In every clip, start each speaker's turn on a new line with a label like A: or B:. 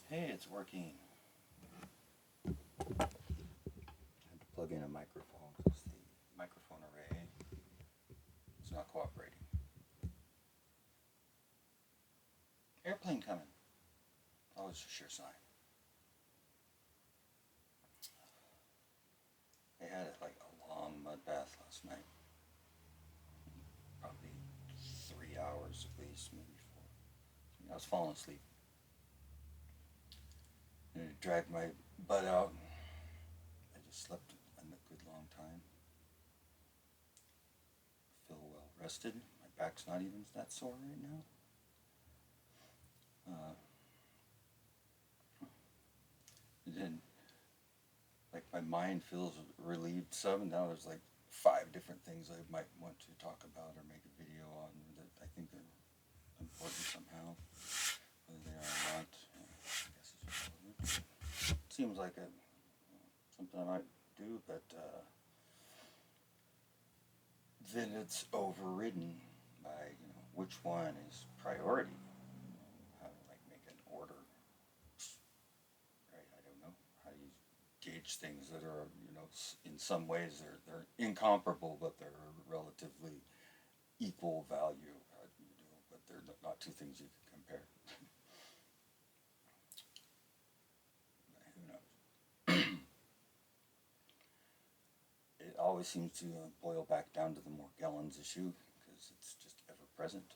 A: Hey, it's working. I had to plug in a microphone because the microphone array is not cooperating. Airplane coming. Always a sure sign. I had like a long mud bath last night. Probably 3 hours at least, maybe four. I was falling asleep. And it dragged my butt out. I just slept a good long time. Feel well rested. My back's not even that sore right now. Then, like, my mind feels relieved some, and now there's like 5 different things I might want to talk about or make a video on that I think are important somehow, whether they are or not. I guess it's relevant. Seems like something I might do, but then it's overridden by which one is priority. How to like make an order, right? I don't know. How do you gauge things that are in some ways they're incomparable, but they're relatively equal value. But they're not two things you can compare. Who knows? It always seems to boil back down to the Morgellons issue because it's just ever present.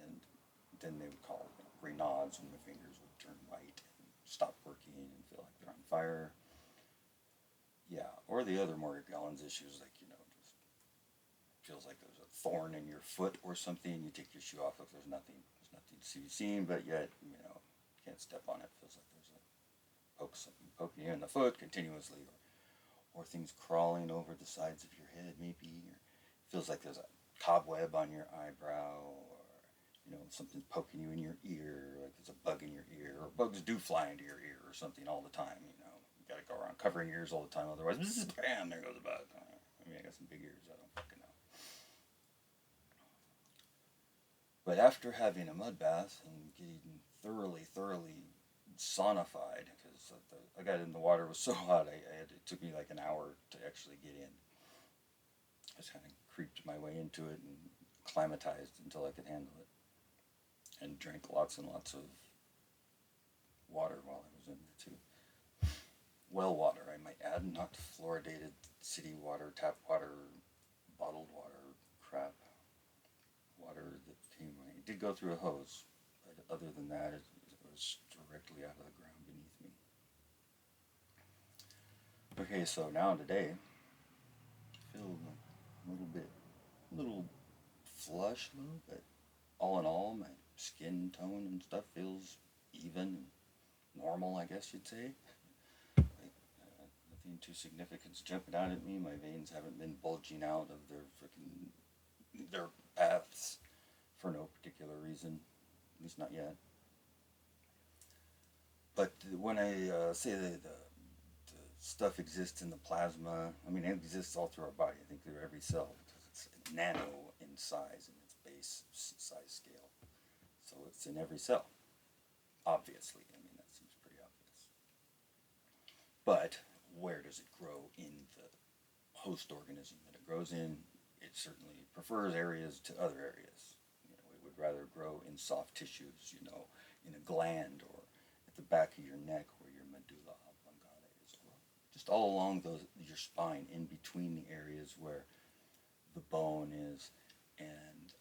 A: And then they would call Raynaud's when my fingers would turn white and stop working and feel like they're on fire. Yeah, or the other Morgellons issues, like just feels like there's a thorn in your foot or something. You take your shoe off, if there's nothing to be seen, but yet can't step on it. Feels like there's something poking you in the foot continuously, or things crawling over the sides of your head, maybe, or feels like there's a cobweb on your eyebrow, or something's poking you in your ear, like there's a bug in your ear, or bugs do fly into your ear or something all the time. You got to go around covering your ears all the time, otherwise, bam, there goes a bug. I mean, I got some big ears. I don't fucking know. But after having a mud bath and getting thoroughly saunified, because I got in the water was so hot, it took me like an hour to actually get in. I just kind of creeped my way into it and climatized until I could handle it, and drank lots and lots of water while I was in there too. Well water, I might add, not fluoridated city water, tap water, bottled water, crap. Water that came. It did go through a hose, but other than that, it was directly out of the ground beneath me. Okay, so now today, I feel a little flush, a little, but all in all, my skin tone and stuff feels even, normal, I guess you'd say. Like, nothing too significant is jumping out at me. My veins haven't been bulging out of their paths for no particular reason, at least not yet. But when I say the stuff exists in the plasma, I mean, it exists all through our body. I think through every cell because it's nano in size in its base size scale. So it's in every cell, obviously. I mean, that seems pretty obvious. But where does it grow in the host organism that it grows in? It certainly prefers areas to other areas. It would rather grow in soft tissues, in a gland or at the back of your neck where your medulla oblongata is, or just all along your spine, in between the areas where the bone is and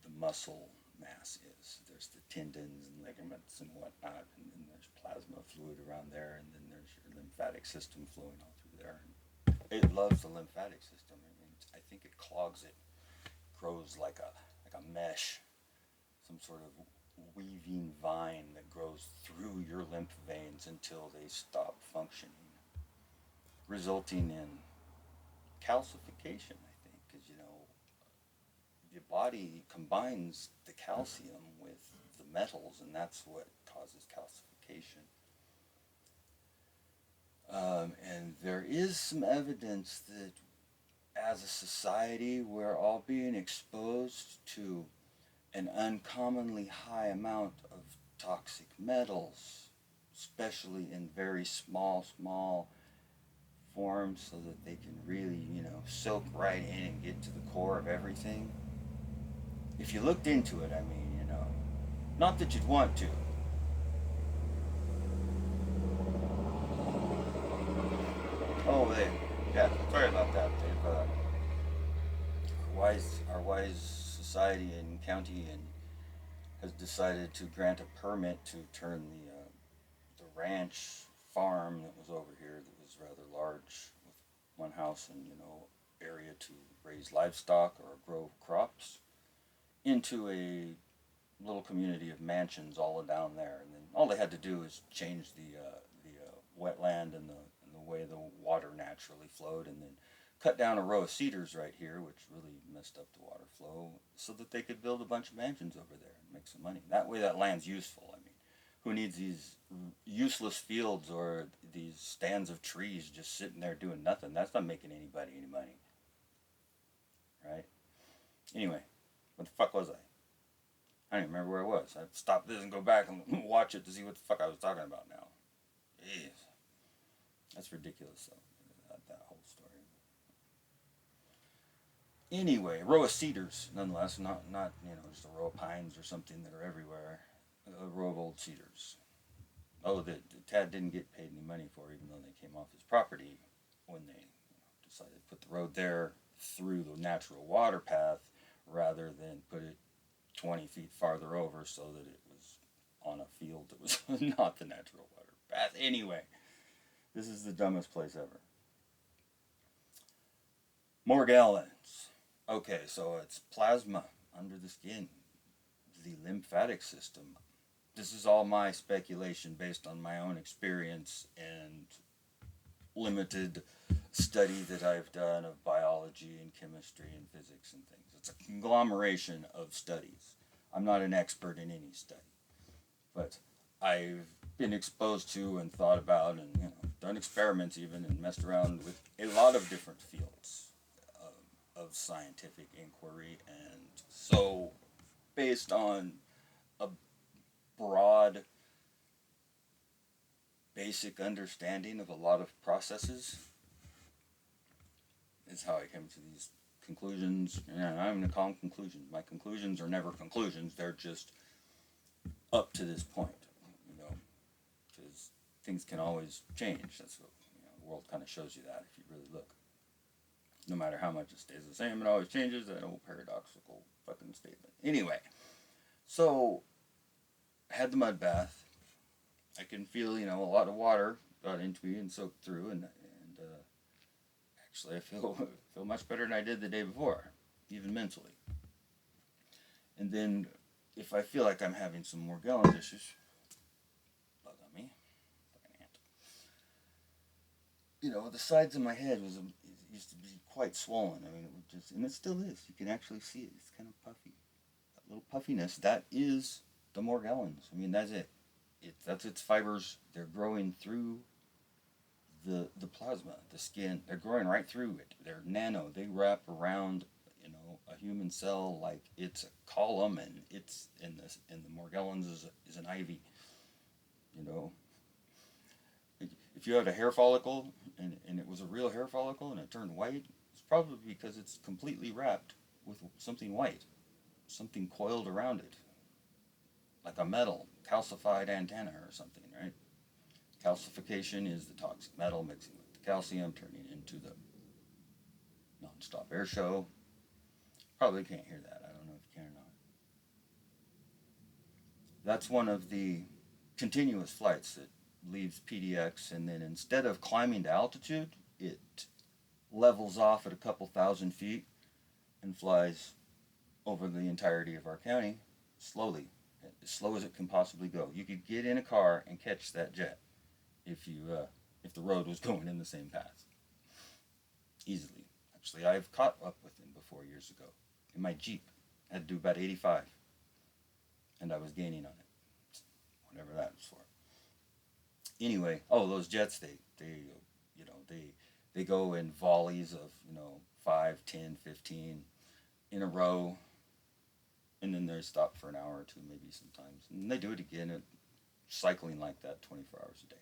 A: the muscle mass is. There's the tendons and ligaments and whatnot, and then there's plasma fluid around there, and then there's your lymphatic system flowing all through there. And it loves the lymphatic system. I mean, I think it clogs it, grows like a mesh, some sort of weaving vine that grows through your lymph veins until they stop functioning, resulting in calcification, I think, because the body combines the calcium with the metals, and that's what causes calcification. And there is some evidence that as a society, we're all being exposed to an uncommonly high amount of toxic metals, especially in very small forms, so that they can really, soak right in and get to the core of everything. If you looked into it, I mean, not that you'd want to. Oh, yeah, sorry about that. They've, our wise society and county and has decided to grant a permit to turn the ranch farm that was over here, that was rather large, with one house and area to raise livestock or grow crops, into a little community of mansions all down there. And then all they had to do is change the wetland and the way the water naturally flowed, and then cut down a row of cedars right here, which really messed up the water flow, so that they could build a bunch of mansions over there and make some money. That way, that land's useful. I mean, who needs these useless fields or these stands of trees just sitting there doing nothing? That's not making anybody any money, right? Anyway, what the fuck was I? I don't even remember where I was. I have to stop this and go back and watch it to see what the fuck I was talking about now. Jeez. That's ridiculous, though, that whole story. Anyway, row of cedars, nonetheless, not just a row of pines or something that are everywhere. A row of old cedars. Oh, that Tad didn't get paid any money for, even though they came off his property when they decided to put the road there through the natural water path, rather than put it 20 feet farther over so that it was on a field that was not the natural water path. Anyway, this is the dumbest place ever. Morgellons. Okay, so it's plasma under the skin, the lymphatic system. This is all my speculation based on my own experience and limited study that I've done of biology and chemistry and physics and things. It's a conglomeration of studies. I'm not an expert in any study, but I've been exposed to and thought about and done experiments even, and messed around with a lot of different fields of scientific inquiry. And so, based on a broad basic understanding of a lot of processes, is how I came to these conclusions. And I'm going to call them conclusions. My conclusions are never conclusions. They're just up to this point, because things can always change. That's what the world kind of shows you that if you really look. No matter how much it stays the same, it always changes. That old paradoxical fucking statement. Anyway, so I had the mud bath. I can feel, a lot of water got into me and soaked through, and actually I feel much better than I did the day before, even mentally. And then if I feel like I'm having some Morgellons issues, bug on me, like an ant. The sides of my head used to be quite swollen. I mean, it would just, and it still is. You can actually see it. It's kind of puffy. That little puffiness, that is the Morgellons. I mean, that's it. That's its fibers. They're growing through the plasma, the skin. They're growing right through it. They're nano. They wrap around, a human cell like it's a column, and it's in the Morgellons is an ivy. If you had a hair follicle and it was a real hair follicle and it turned white, it's probably because it's completely wrapped with something white, something coiled around it, like a metal, calcified antenna or something, right? Calcification is the toxic metal mixing with the calcium, turning into the non-stop air show. Probably can't hear that. I don't know if you can or not. That's one of the continuous flights that leaves PDX, and then instead of climbing to altitude, it levels off at a couple thousand feet and flies over the entirety of our county slowly, as slow as it can possibly go. You could get in a car and catch that jet if the road was going in the same path easily. Actually, I've caught up with him before years ago in my Jeep. I had to do about 85, and I was gaining on it, whatever that was for. Anyway, those jets, they go in volleys of 5, 10, 15 in a row, and then they stop for an hour or two maybe sometimes, and they do it again at cycling like that 24 hours a day.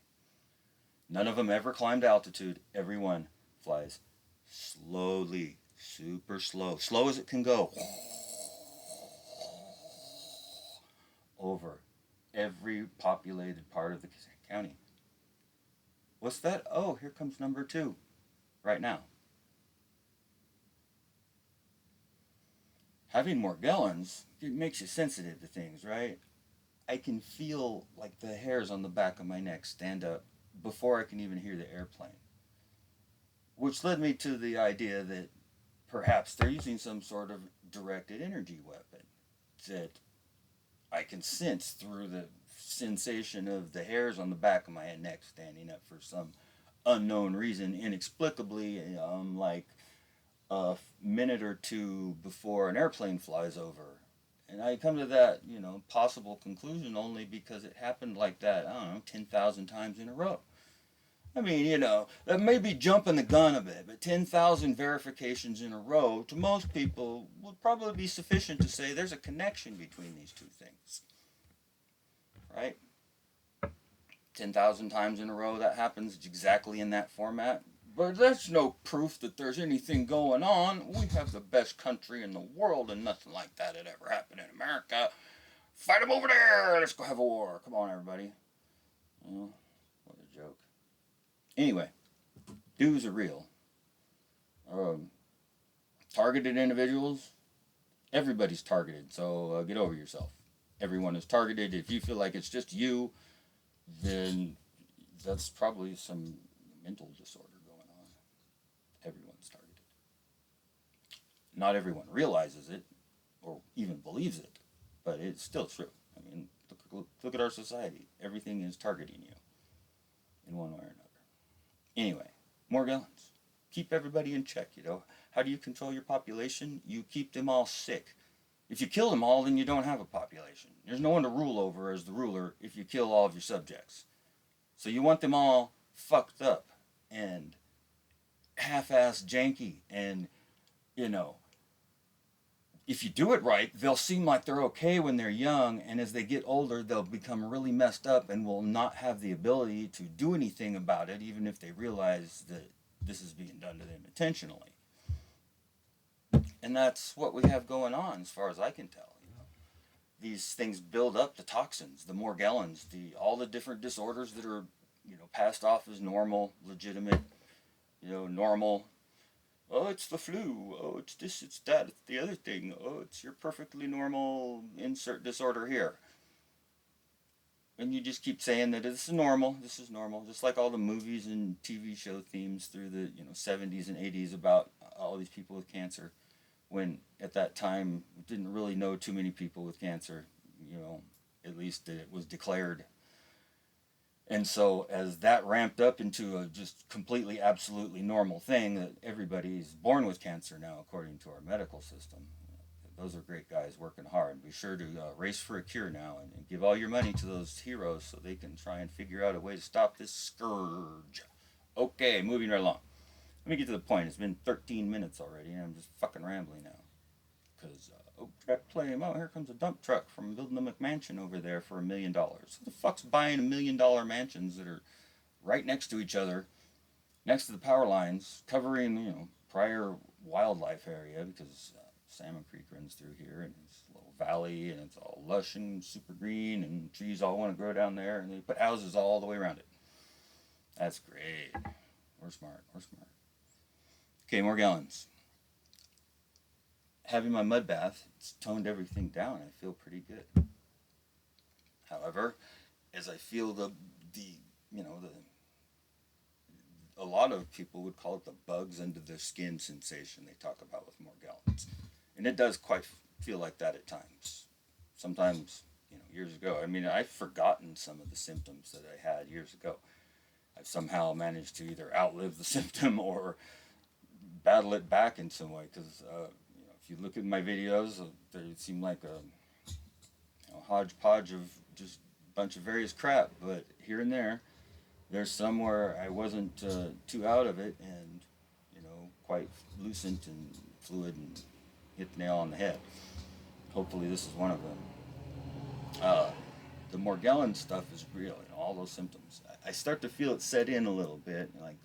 A: None of them ever climbed altitude. Everyone flies slowly, super slow, slow as it can go, over every populated part of the county. What's that? Oh, here comes number 2 right now. Having Morgellons, it makes you sensitive to things, right? I can feel like the hairs on the back of my neck stand up before I can even hear the airplane. Which led me to the idea that perhaps they're using some sort of directed energy weapon that I can sense through the sensation of the hairs on the back of my neck standing up for some unknown reason, inexplicably, like a minute or two before an airplane flies over. And I come to that, possible conclusion only because it happened like that, I don't know, 10,000 times in a row. I mean, that may be jumping the gun a bit, but 10,000 verifications in a row to most people would probably be sufficient to say there's a connection between these two things. Right? 10,000 times in a row that happens exactly in that format. But that's no proof that there's anything going on. We have the best country in the world and nothing like that had ever happened in America. Fight them over there! Let's go have a war. Come on, everybody. What a joke. Anyway, dues are real. Targeted individuals, everybody's targeted, so get over yourself. Everyone is targeted. If you feel like it's just you, then that's probably some mental disorder going on. Everyone's targeted. Not everyone realizes it or even believes it, but it's still true. I mean, look at our society. Everything is targeting you in one way or another. Anyway, Morgellons. Keep everybody in check, How do you control your population? You keep them all sick. If you kill them all, then you don't have a population. There's no one to rule over as the ruler if you kill all of your subjects. So you want them all fucked up and half-assed janky and, if you do it right, they'll seem like they're okay when they're young, and as they get older, they'll become really messed up and will not have the ability to do anything about it, even if they realize that this is being done to them intentionally. And that's what we have going on, as far as I can tell. These things build up the toxins, the Morgellons, all the different disorders that are, passed off as normal, legitimate, normal. Oh, it's the flu. Oh, it's this, it's that, it's the other thing. Oh, it's your perfectly normal insert disorder here. And you just keep saying that this is normal, just like all the movies and TV show themes through the 70s and 80s about all these people with cancer, when at that time we didn't really know too many people with cancer, at least it was declared. And so as that ramped up into a just completely, absolutely normal thing that everybody's born with cancer now, according to our medical system. Those are great guys working hard. Be sure to race for a cure now and give all your money to those heroes so they can try and figure out a way to stop this scourge. Okay, moving right along. Let me get to the point. It's been 13 minutes already and I'm just fucking rambling now. Because, here comes a dump truck from building a McMansion over there for $1 million. Who the fuck's buying $1 million mansions that are right next to each other, next to the power lines, covering, prior wildlife area, because Salmon Creek runs through here, and it's a little valley, and it's all lush and super green, and trees all want to grow down there, and they put houses all the way around it. That's great. We're smart. Okay, Morgellons. Having my mud bath, it's toned everything down. I feel pretty good. However, as I feel a lot of people would call it the bugs under the skin sensation they talk about with Morgellons. And it does quite feel like that at times. Sometimes, years ago. I mean, I've forgotten some of the symptoms that I had years ago. I've somehow managed to either outlive the symptom or battle it back in some way, because if you look at my videos, they seem like a hodgepodge of just a bunch of various crap, but here and there's somewhere I wasn't too out of it and, quite lucent and fluid and hit the nail on the head. Hopefully this is one of them. the Morgellons stuff is real, all those symptoms. I start to feel it set in a little bit, like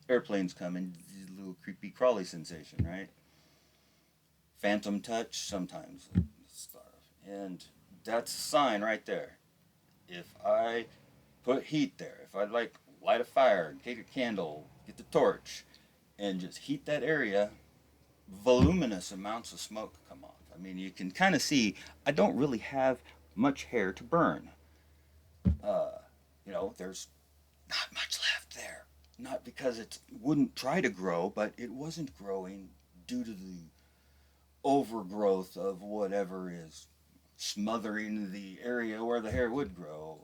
A: airplanes coming, little creepy crawly sensation, right? Phantom touch sometimes, and that's a sign right there. If I put heat there, if I like light a fire, take a candle, get the torch, and just heat that area, voluminous amounts of smoke come off. I mean, you can kind of see I don't really have much hair to burn. Uh, there's not much left there. Not because it wouldn't try to grow, but it wasn't growing due to the overgrowth of whatever is smothering the area where the hair would grow.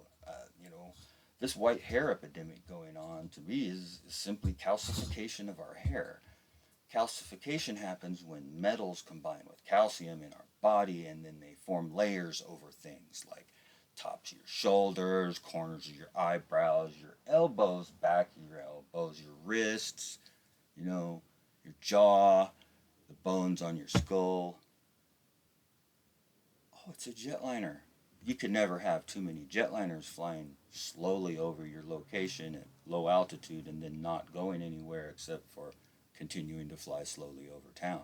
A: This white hair epidemic going on to me is simply calcification of our hair. Calcification happens when metals combine with calcium in our body and then they form layers over things like tops of your shoulders, corners of your eyebrows, your elbows, back of your elbows, your wrists, your jaw, the bones on your skull. Oh, it's a jetliner. You could never have too many jetliners flying slowly over your location at low altitude and then not going anywhere except for continuing to fly slowly over town.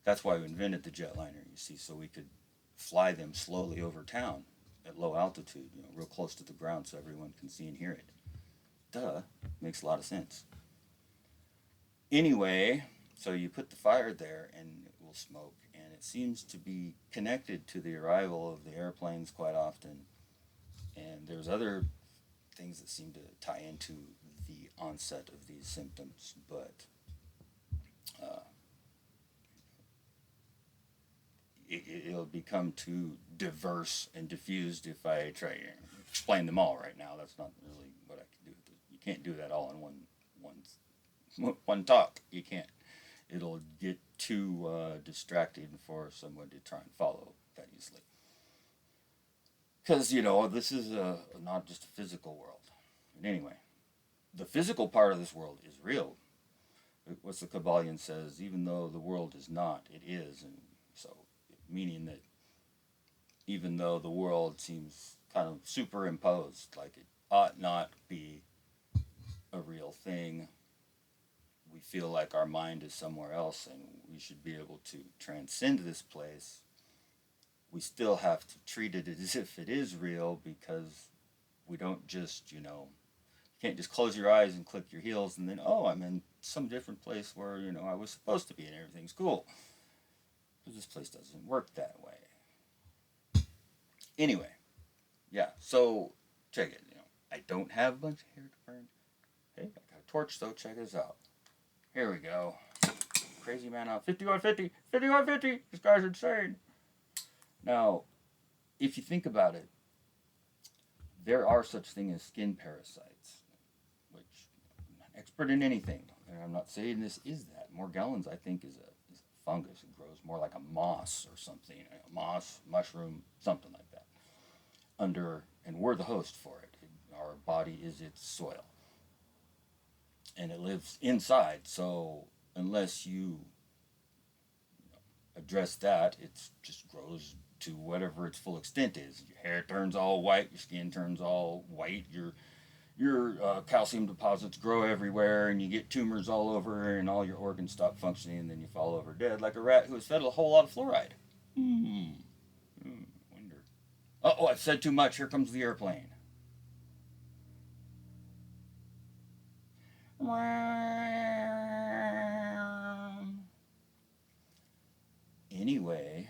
A: That's why we invented the jetliner, you see, so we could fly them slowly over town at low altitude, real close to the ground so everyone can see and hear it. Duh, makes a lot of sense. Anyway, so you put the fire there and it will smoke, and it seems to be connected to the arrival of the airplanes quite often. And there's other things that seem to tie into the onset of these symptoms, but uh, it'll become too diverse and diffused if I try to explain them all right now. That's not really what I can do. You can't do that all in one talk. You can't. It'll get too distracting for someone to try and follow that easily. Because this is not just a physical world. But anyway, the physical part of this world is real. What's the Kabbalion says? Even though the world is not, it is, and so meaning that even though the world seems kind of superimposed, like it ought not be a real thing, we feel like our mind is somewhere else and we should be able to transcend this place. We still have to treat it as if it is real because we don't just, you can't just close your eyes and click your heels and then, oh, I'm in some different place where, I was supposed to be and everything's cool. Because this place doesn't work that way. Anyway, yeah, so check it. I don't have a bunch of hair to burn. Hey, I got a torch though. Check this out. Here we go. Crazy man out. 5150. 5150. This guy's insane. Now, if you think about it, there are such things as skin parasites, which I'm not expert in anything, and I'm not saying this is that. Morgellons, I think, is a fungus. It grows more like a moss or something, a moss, mushroom, something like that. And we're the host for it. Our body is its soil, and it lives inside. So unless you address that, it just grows to whatever its full extent is. Your hair turns all white, your skin turns all white, your calcium deposits grow everywhere, and you get tumors all over, and all your organs stop functioning, and then you fall over dead like a rat who was fed a whole lot of fluoride. Wonder. Oh, I've said too much. Here comes the airplane. Anyway,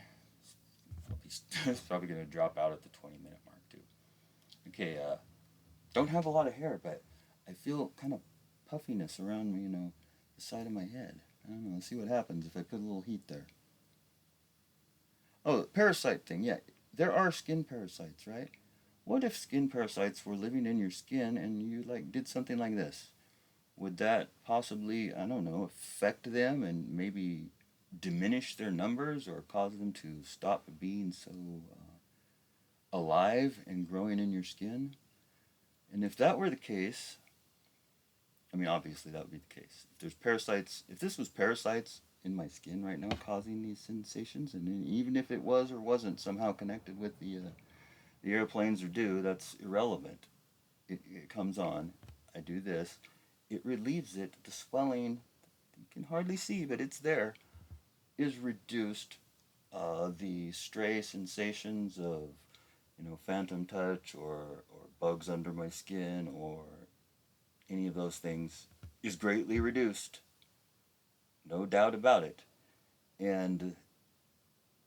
A: it's probably going to drop out at the 20-minute mark, too. Okay, don't have a lot of hair, but I feel kind of puffiness around me, the side of my head. I don't know. Let's see what happens if I put a little heat there. Oh, the parasite thing. Yeah, there are skin parasites, right? What if skin parasites were living in your skin and you did something like this? Would that possibly, I don't know, affect them and maybe diminish their numbers or cause them to stop being so alive and growing in your skin? And if that were the case, I mean, obviously that would be the case. If this was parasites in my skin right now causing these sensations, and even if it was or wasn't somehow connected with the The airplanes are due, that's irrelevant. It comes on, I do this, it relieves it, the swelling, you can hardly see, but it's there, is reduced. The stray sensations of, phantom touch or bugs under my skin or any of those things is greatly reduced. No doubt about it. And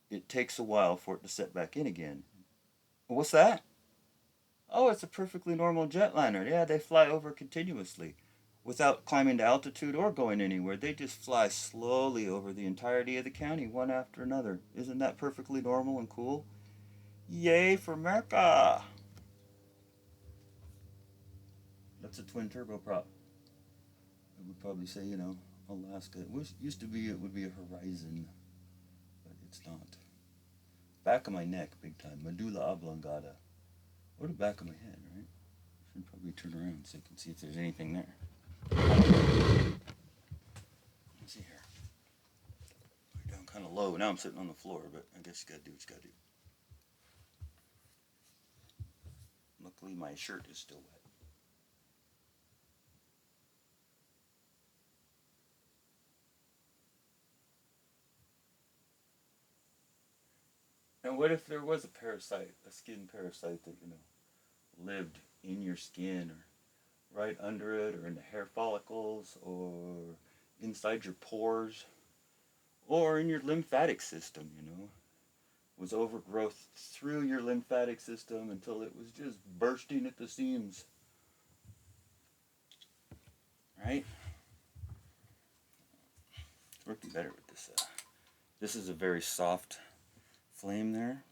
A: it takes a while for it to set back in again. What's that? Oh, it's a perfectly normal jetliner. Yeah, they fly over continuously without climbing to altitude or going anywhere. They just fly slowly over the entirety of the county, one after another. Isn't that perfectly normal and cool? Yay for America! That's a twin turbo prop. I would probably say, Alaska. Used to be, it would be a Horizon, but it's not. Back of my neck, big time. Medulla oblongata. Or the back of my head, right? Should probably turn around so you can see if there's anything there. Let's see here. We're down kind of low. Now I'm sitting on the floor, but I guess you gotta do what you gotta do. Luckily, my shirt is still wet. And what if there was a parasite, a skin parasite that, lived in your skin or right under it or in the hair follicles or inside your pores or in your lymphatic system, was overgrowth through your lymphatic system until it was just bursting at the seams. Right? It's working better with this. This is a very soft flame there.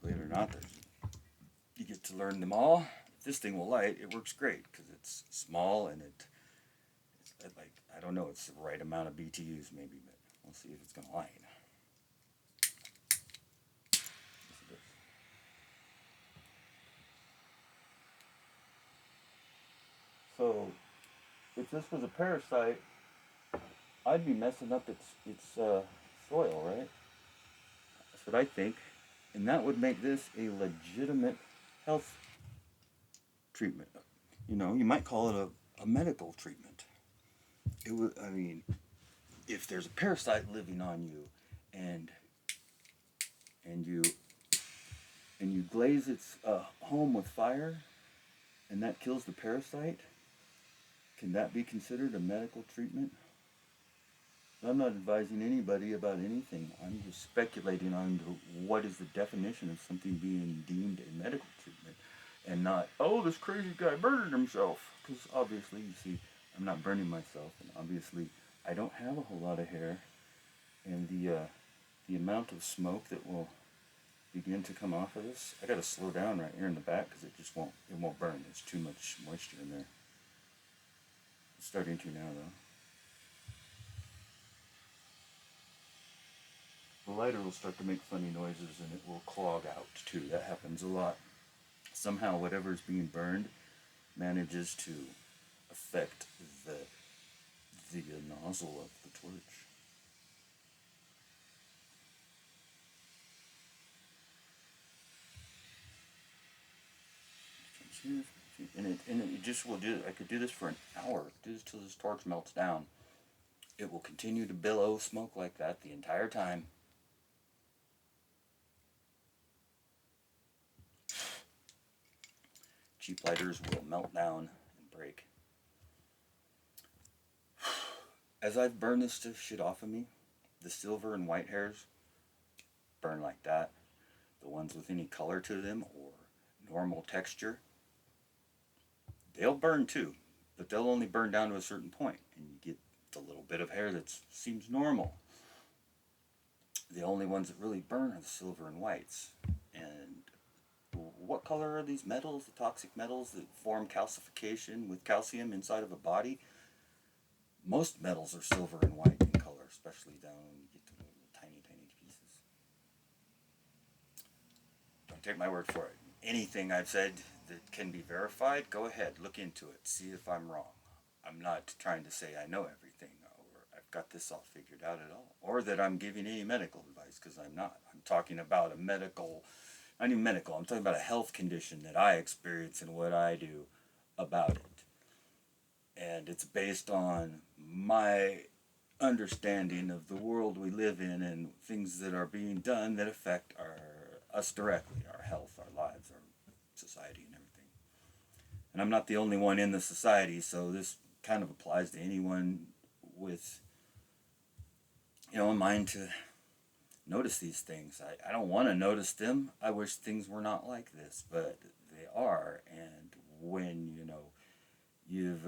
A: Believe it or not, you get to learn them all. If this thing will light, it works great because it's small and it's like, I don't know, it's the right amount of BTUs maybe, but we'll see if it's going to light. So, if this was a parasite, I'd be messing up its soil, right? That's what I think, and that would make this a legitimate health treatment. You might call it a medical treatment. It would. I mean, if there's a parasite living on you, and and you and you glaze its home with fire, and that kills the parasite, can that be considered a medical treatment? I'm not advising anybody about anything. I'm just speculating on what is the definition of something being deemed a medical treatment, and not, oh, this crazy guy murdered himself. Because obviously, you see, I'm not burning myself, and obviously, I don't have a whole lot of hair, and the amount of smoke that will begin to come off of this, I got to slow down right here in the back because it won't burn. There's too much moisture in there. It's starting to now, though. The lighter will start to make funny noises and it will clog out too. That happens a lot. Somehow whatever is being burned manages to affect the nozzle of the torch. And it just will do. I could do this for an hour. Do this till this torch melts down. It will continue to billow smoke like that the entire time. Cheap lighters will melt down and break. As I've burned this shit off of me, the silver and white hairs burn like that. The ones with any color to them or normal texture, they'll burn too, but they'll only burn down to a certain point, and you get the little bit of hair that seems normal. The only ones that really burn are the silver and whites. And what color are these metals, the toxic metals that form calcification with calcium inside of a body? Most metals are silver and white in color, especially down when you get to the little tiny, tiny pieces. Don't take my word for it. Anything I've said that can be verified, go ahead, look into it, see if I'm wrong. I'm not trying to say I know everything or I've got this all figured out at all, or that I'm giving any medical advice, because I'm not. I'm talking about a medical, not even medical, I'm talking about a health condition that I experience and what I do about it. And it's based on my understanding of the world we live in and things that are being done that affect us directly, our health, our lives, our society, and everything. And I'm not the only one in the society, so this kind of applies to anyone with, a mind to notice these things. I don't want to notice them. I wish things were not like this, but they are. And when, you've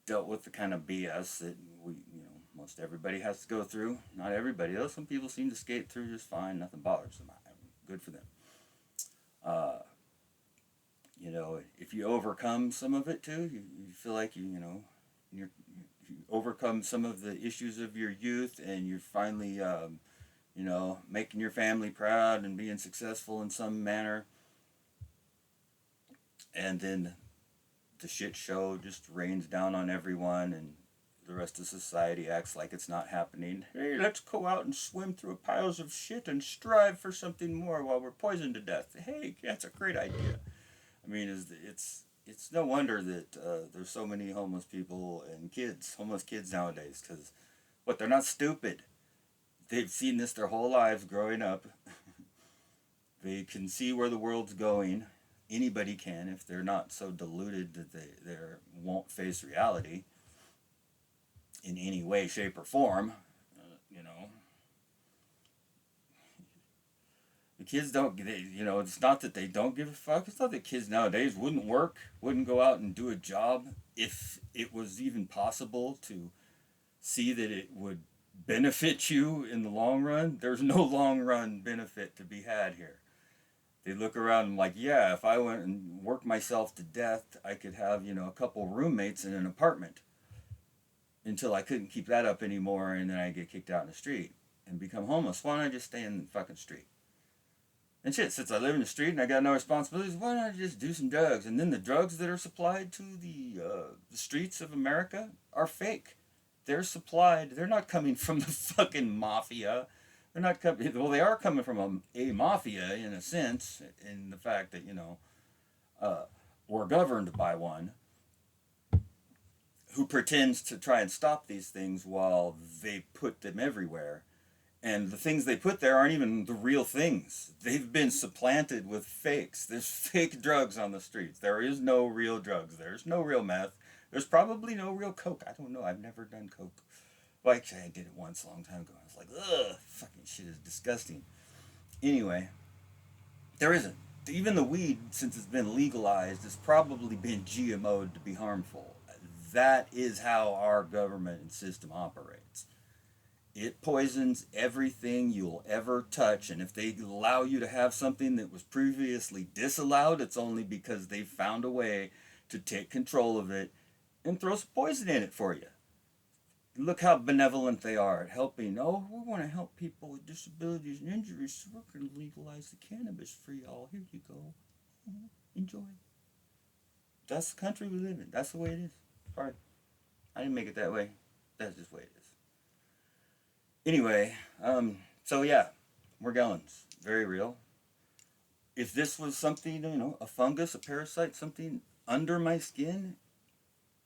A: dealt with the kind of BS that most everybody has to go through. Not everybody, though. Some people seem to skate through just fine. Nothing bothers them. Good for them. If you overcome some of it too, you feel like you overcome some of the issues of your youth, and you're finally, making your family proud and being successful in some manner, and then the shit show just rains down on everyone, and the rest of society acts like it's not happening. Hey, let's go out and swim through piles of shit and strive for something more while we're poisoned to death. Hey, that's a great idea. I mean, it's no wonder that there's so many homeless people and homeless kids nowadays, because they're not stupid. They've seen this their whole lives growing up. They can see where the world's going. Anybody can, if they're not so deluded that they won't face reality in any way, shape, or form. The kids don't, it's not that they don't give a fuck. It's not that kids nowadays wouldn't go out and do a job if it was even possible to see that it would benefit you in the long run. There's no long run benefit to be had here. They look around and like, yeah, if I went and worked myself to death, I could have, a couple roommates in an apartment until I couldn't keep that up anymore, and then I get kicked out in the street and become homeless. Why don't I just stay in the fucking street? And shit, since I live in the street and I got no responsibilities, why don't I just do some drugs? And then the drugs that are supplied to the streets of America are fake. They're supplied, they're not coming from the fucking mafia. They're not coming, well, they are coming from a mafia in a sense, in the fact that, we're governed by one who pretends to try and stop these things while they put them everywhere. And the things they put there aren't even the real things. They've been supplanted with fakes. There's fake drugs on the streets. There is no real drugs. There's no real meth. There's probably no real coke. I don't know. I've never done coke. Well, actually, I did it once a long time ago. I was like, ugh, fucking shit is disgusting. Anyway, there isn't. Even the weed, since it's been legalized, has probably been GMO'd to be harmful. That is how our government system operates. It poisons everything you'll ever touch, and if they allow you to have something that was previously disallowed, it's only because they found a way to take control of it and throw some poison in it for you. Look how benevolent they are at helping. Oh, we want to help people with disabilities and injuries, so we're going to legalize the cannabis for y'all. Here you go. Enjoy. That's the country we live in. That's the way it is. Sorry. I didn't make it that way. That's just the way it is. Anyway, so yeah, Morgellons, very real. If this was something, a fungus, a parasite, something under my skin,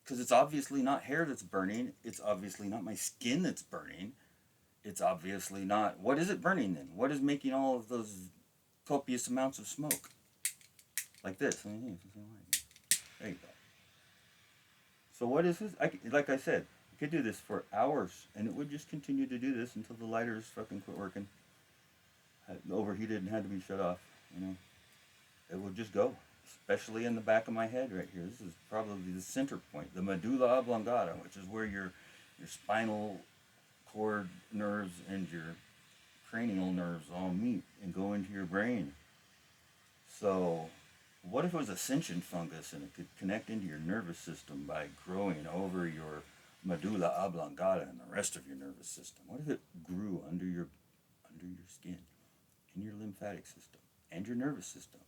A: because it's obviously not hair that's burning, it's obviously not my skin that's burning, it's obviously not, what is it burning then? What is making all of those copious amounts of smoke? Like this. There you go. So what is this? Like I said, could do this for hours, and it would just continue to do this until the lighters fucking quit working. Overheated and had to be shut off. It would just go, especially in the back of my head right here. This is probably the center point, the medulla oblongata, which is where your spinal cord nerves and your cranial nerves all meet and go into your brain. So what if it was ascension fungus and it could connect into your nervous system by growing over your medulla oblongata and the rest of your nervous system? What if it grew under your skin, in your lymphatic system and your nervous system,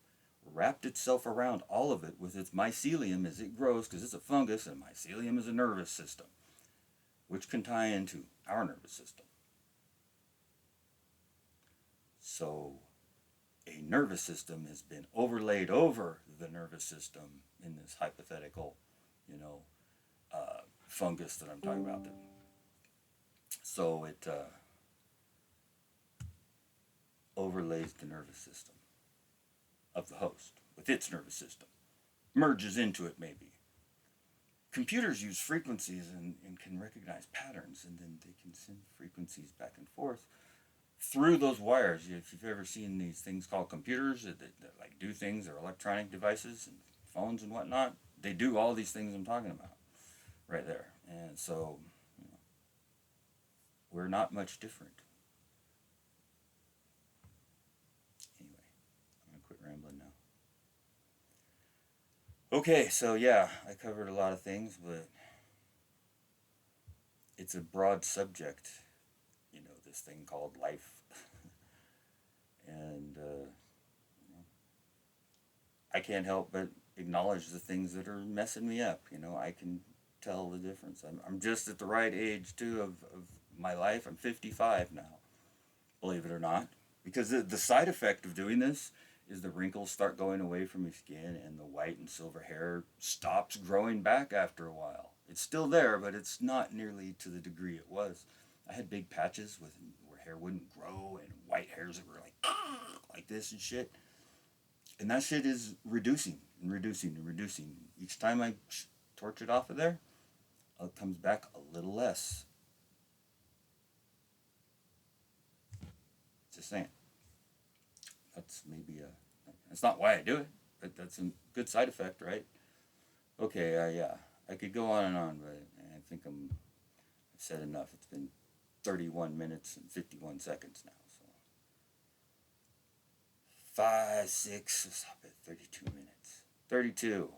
A: wrapped itself around all of it with its mycelium as it grows, because it's a fungus and mycelium is a nervous system, which can tie into our nervous system. So a nervous system has been overlaid over the nervous system in this hypothetical, you know, fungus that I'm talking about. So it overlays the nervous system of the host with its nervous system, merges into it maybe. Computers use frequencies and can recognize patterns, and then they can send frequencies back and forth through those wires. If you've ever seen these things called computers that like do things, or electronic devices and phones and whatnot, they do all these things I'm talking about right there. And so, you know, we're not much different. Anyway, I'm gonna quit rambling now. Okay, so yeah, I covered a lot of things, but it's a broad subject, you know, this thing called life. And I can't help but acknowledge the things that are messing me up. You know, I can tell the difference. I'm just at the right age, too, of my life. I'm 55 now, believe it or not. Because the side effect of doing this is the wrinkles start going away from your skin, and the white and silver hair stops growing back after a while. It's still there, but it's not nearly to the degree it was. I had big patches where hair wouldn't grow, and white hairs that were like this and shit. And that shit is reducing and reducing and reducing. Each time I torch it off of there, it comes back a little less. Just saying. That's maybe a. That's not why I do it, but that's a good side effect, right? Okay, yeah. I could go on, but I think I've said enough. It's been 31 minutes and 51 seconds now. So 5, 6, stop at 32 minutes. 32.